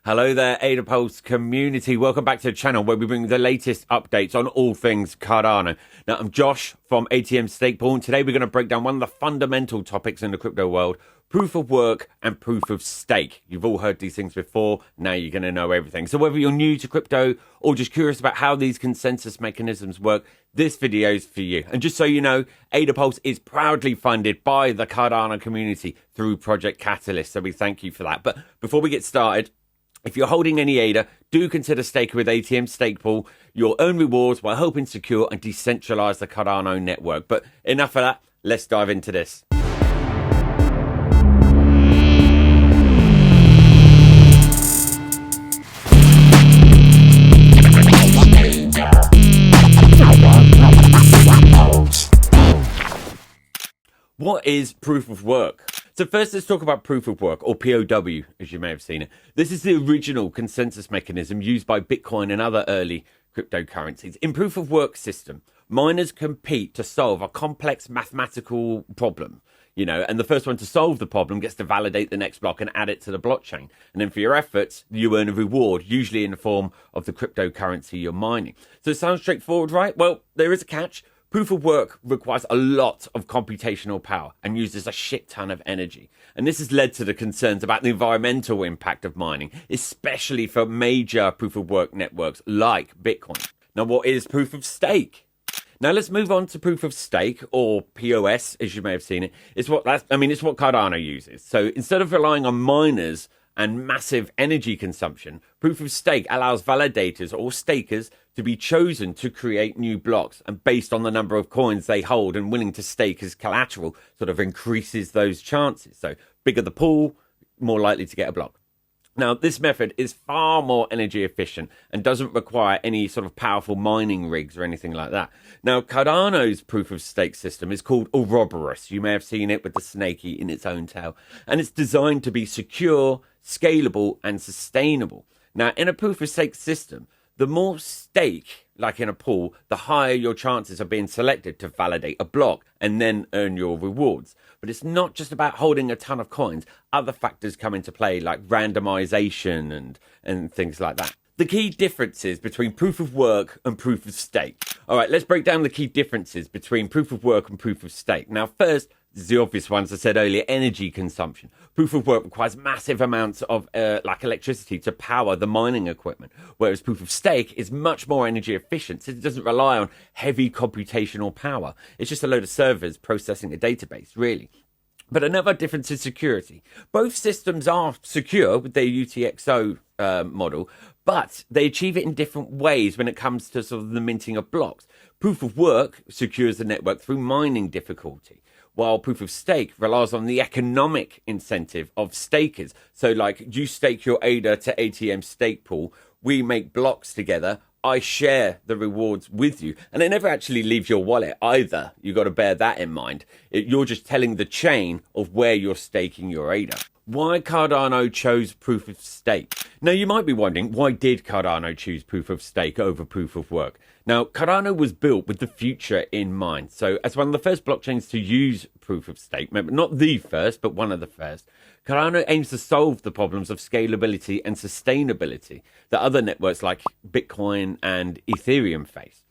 Hello there, Ada Pulse community. Welcome back to the channel where we bring the latest updates on all things Cardano. Now, I'm Josh from ATM Stake Pool, and today we're going to break down one of the fundamental topics in the crypto world, proof of work and proof of stake. You've all heard these things before. Now you're going to know everything. So whether you're new to crypto or just curious about how these consensus mechanisms work, this video is for you. And just so you know, Ada Pulse is proudly funded by the Cardano community through Project Catalyst. So we thank you for that. But before we get started, if you're holding any ADA, do consider staking with ATM Stake Pool. You'll earn rewards while helping secure and decentralize the Cardano network. But enough of that. Let's dive into this. What is proof of work? So first, let's talk about proof of work, or PoW, as you may have seen it. This is the original consensus mechanism used by Bitcoin and other early cryptocurrencies. In proof of work system, miners compete to solve a complex mathematical problem, and the first one to solve the problem gets to validate the next block and add it to the blockchain. And then for your efforts, you earn a reward, usually in the form of the cryptocurrency you're mining. So it sounds straightforward, right? Well, there is a catch. Proof of work requires a lot of computational power and uses a shit ton of energy. And this has led to the concerns about the environmental impact of mining, especially for major proof of work networks like Bitcoin. Now, what is proof of stake? Now, let's move on to proof of stake, or PoS, as you may have seen it. It's what Cardano uses. So instead of relying on miners and massive energy consumption, proof of stake allows validators or stakers to be chosen to create new blocks, and based on the number of coins they hold and willing to stake as collateral, sort of increases those chances. So bigger the pool, more likely to get a block. Now, this method is far more energy efficient and doesn't require any sort of powerful mining rigs or anything like that. Now, Cardano's proof of stake system is called Ouroboros. You may have seen it with the snake eating its own tail. And it's designed to be secure, scalable, and sustainable. Now, in a proof of stake system, the more stake, like in a pool, the higher your chances of being selected to validate a block and then earn your rewards. But it's not just about holding a ton of coins. Other factors come into play, like randomization and things like that. The key differences between proof of work and proof of stake. All right, let's break down the key differences between proof of work and proof of stake. Now, first, the obvious ones I said earlier, energy consumption. Proof of work requires massive amounts of electricity to power the mining equipment, whereas proof of stake is much more energy efficient, since it doesn't rely on heavy computational power. It's just a load of servers processing a database, really. But another difference is security. Both systems are secure with their UTXO model, but they achieve it in different ways when it comes to sort of the minting of blocks. Proof of work secures the network through mining difficulty, while proof of stake relies on the economic incentive of stakers. So like, you stake your ADA to ATM Stake Pool, we make blocks together, I share the rewards with you, and they never actually leave your wallet either. You've got to bear that in mind. You're just telling the chain of where you're staking your ADA. Why Cardano chose proof of stake? Now, you might be wondering, why did Cardano choose proof of stake over proof of work? Now, Cardano was built with the future in mind. So as one of the first blockchains to use proof of stake, not the first, but one of the first, Cardano aims to solve the problems of scalability and sustainability that other networks like Bitcoin and Ethereum face.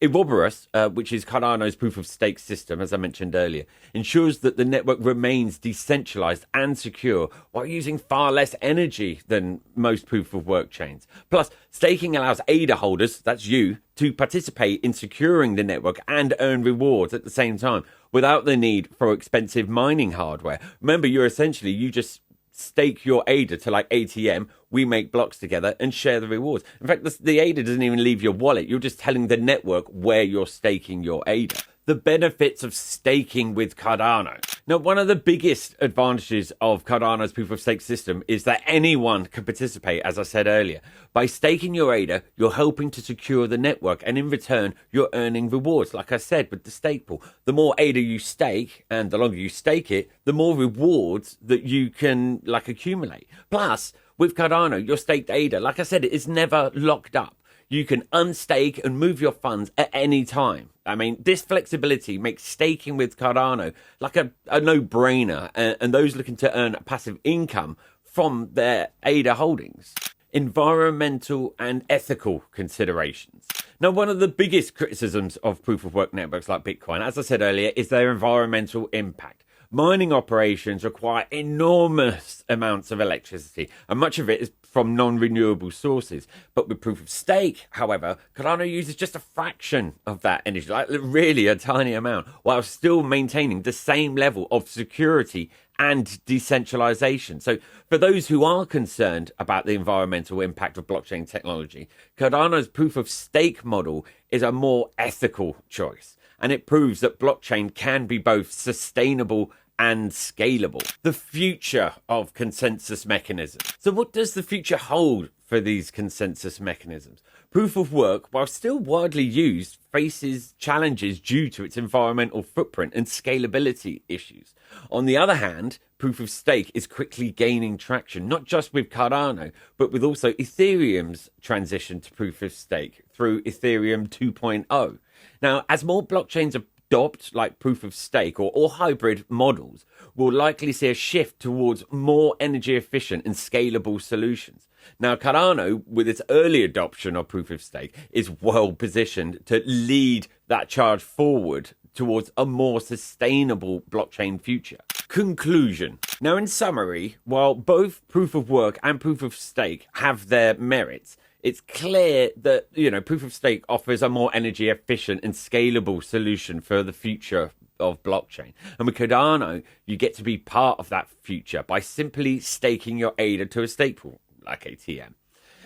Ouroboros, which is Cardano's proof of stake system, as I mentioned earlier, ensures that the network remains decentralized and secure while using far less energy than most proof of work chains. Plus, staking allows ADA holders, that's you, to participate in securing the network and earn rewards at the same time without the need for expensive mining hardware. Remember, you just stake your ADA to like ATM, we make blocks together and share the rewards. In fact, the ADA doesn't even leave your wallet. You're just telling the network where you're staking your ADA. The benefits of staking with Cardano. Now, one of the biggest advantages of Cardano's proof of stake system is that anyone can participate, as I said earlier. By staking your ADA, you're helping to secure the network, and in return, you're earning rewards. Like I said, with the stake pool, the more ADA you stake, and the longer you stake it, the more rewards that you can accumulate. Plus, with Cardano, your staked ADA, like I said, it is never locked up. You can unstake and move your funds at any time. I mean, this flexibility makes staking with Cardano like a no-brainer, and those looking to earn a passive income from their ADA holdings. Environmental and ethical considerations. Now, one of the biggest criticisms of proof of work networks like Bitcoin, as I said earlier, is their environmental impact. Mining operations require enormous amounts of electricity, and much of it is from non-renewable sources. But with proof of stake, however, Cardano uses just a fraction of that energy, like really a tiny amount, while still maintaining the same level of security and decentralization. So for those who are concerned about the environmental impact of blockchain technology, Cardano's proof of stake model is a more ethical choice, and it proves that blockchain can be both sustainable and scalable. The future of consensus mechanisms. So what does the future hold for these consensus mechanisms? Proof of work, while still widely used, faces challenges due to its environmental footprint and scalability issues. On the other hand, proof of stake is quickly gaining traction, not just with Cardano, but with also Ethereum's transition to proof of stake through Ethereum 2.0. Now, as more blockchains adopt like proof of stake or hybrid models, we'll likely see a shift towards more energy efficient and scalable solutions. Now, Cardano, with its early adoption of proof of stake, is well positioned to lead that charge forward towards a more sustainable blockchain future. Conclusion. Now, in summary, while both proof of work and proof of stake have their merits, it's clear that, proof of stake offers a more energy efficient and scalable solution for the future of blockchain. And with Cardano, you get to be part of that future by simply staking your ADA to a stake pool like ATM.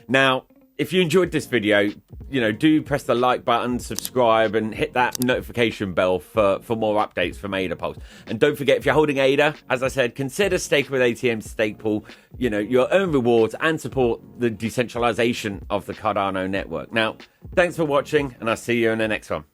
Now, if you enjoyed this video, do press the like button, subscribe, and hit that notification bell for more updates from ADA Pulse. And don't forget, if you're holding ADA, as I said, consider staking with ATM's stake pool. You'll earn rewards and support the decentralization of the Cardano network. Now, thanks for watching, and I'll see you in the next one.